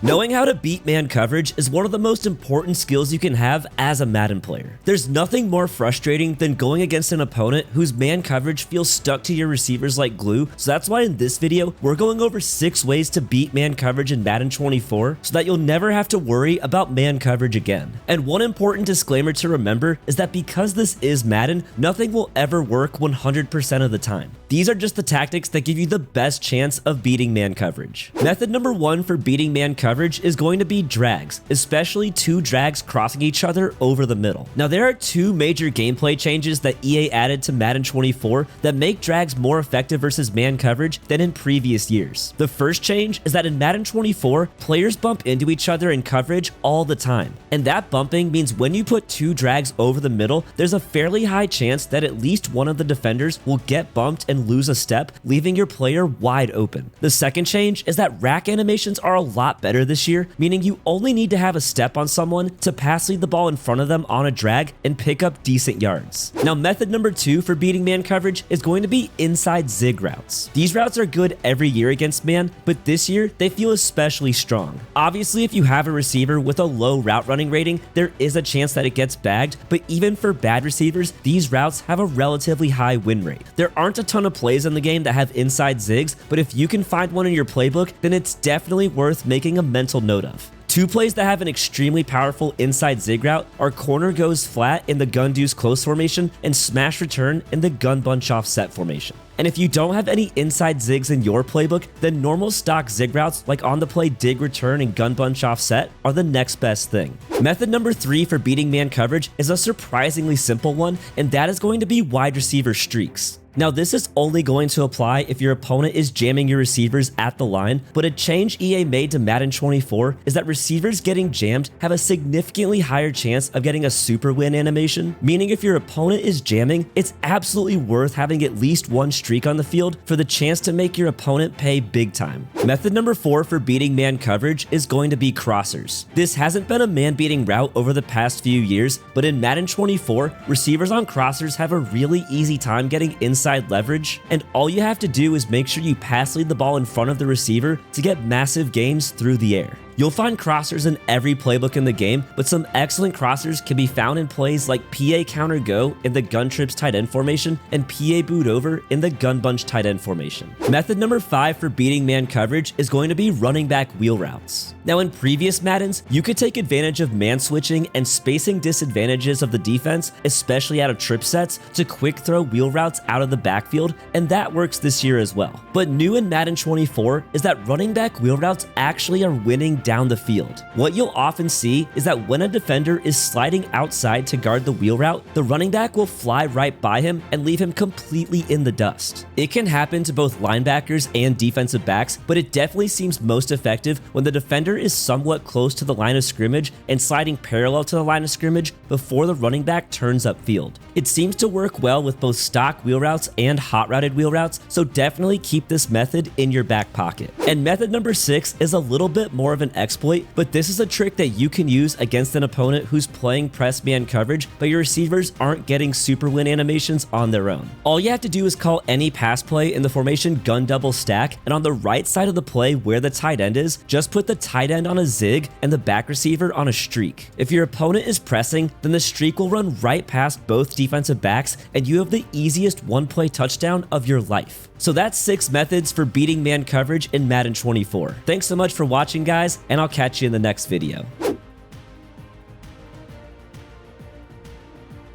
Knowing how to beat man coverage is one of the most important skills you can have as a Madden player. There's nothing more frustrating than going against an opponent whose man coverage feels stuck to your receivers like glue, so that's why in this video, we're going over 6 ways to beat man coverage in Madden 24 so that you'll never have to worry about man coverage again. And one important disclaimer to remember is that because this is Madden, nothing will ever work 100% of the time. These are just the tactics that give you the best chance of beating man coverage. Method number 1 for beating man coverage is going to be drags, especially 2 drags crossing each other over the middle. Now there are 2 major gameplay changes that EA added to Madden 24 that make drags more effective versus man coverage than in previous years. The first change is that in Madden 24, players bump into each other in coverage all the time. And that bumping means when you put 2 drags over the middle, there's a fairly high chance that at least one of the defenders will get bumped and lose a step, leaving your player wide open. The second change is that rack animations are a lot better this year, meaning you only need to have a step on someone to pass lead the ball in front of them on a drag and pick up decent yards. Now method number 2 for beating man coverage is going to be inside zig routes. These routes are good every year against man, but this year they feel especially strong. Obviously, if you have a receiver with a low route running rating, there is a chance that it gets bagged, but even for bad receivers, these routes have a relatively high win rate. There aren't a ton of plays in the game that have inside zigs, but if you can find one in your playbook, then it's definitely worth making a mental note of. 2 plays that have an extremely powerful inside zig route are corner goes flat in the gun deuce close formation and smash return in the gun bunch offset formation. And if you don't have any inside zigs in your playbook, then normal stock zig routes like on the play dig return and gun bunch offset are the next best thing. Method number 3 for beating man coverage is a surprisingly simple one, and that is going to be wide receiver streaks. Now this is only going to apply if your opponent is jamming your receivers at the line, but a change EA made to Madden 24 is that receivers getting jammed have a significantly higher chance of getting a super win animation, meaning if your opponent is jamming, it's absolutely worth having at least 1 streak on the field for the chance to make your opponent pay big time. Method number 4 for beating man coverage is going to be crossers. This hasn't been a man beating route over the past few years, but in Madden 24, receivers on crossers have a really easy time getting inside leverage, and all you have to do is make sure you pass lead the ball in front of the receiver to get massive gains through the air. You'll find crossers in every playbook in the game, but some excellent crossers can be found in plays like PA counter go in the gun trips tight end formation and PA boot over in the gun bunch tight end formation. Method number 5 for beating man coverage is going to be running back wheel routes. Now in previous Maddens, you could take advantage of man switching and spacing disadvantages of the defense, especially out of trip sets, to quick throw wheel routes out of the backfield, and that works this year as well. But new in Madden 24 is that running back wheel routes actually are winning down the field. What you'll often see is that when a defender is sliding outside to guard the wheel route, the running back will fly right by him and leave him completely in the dust. It can happen to both linebackers and defensive backs, but it definitely seems most effective when the defender is somewhat close to the line of scrimmage and sliding parallel to the line of scrimmage before the running back turns upfield. It seems to work well with both stock wheel routes and hot routed wheel routes, so definitely keep this method in your back pocket. And method number 6 is a little bit more of an exploit, but this is a trick that you can use against an opponent who's playing press man coverage, but your receivers aren't getting super win animations on their own. All you have to do is call any pass play in the formation gun double stack, and on the right side of the play where the tight end is, just put the tight end on a zig and the back receiver on a streak. If your opponent is pressing, then the streak will run right past both defensive backs, and you have the easiest one-play touchdown of your life. So that's 6 methods for beating man coverage in Madden 24. Thanks so much for watching, guys, and I'll catch you in the next video.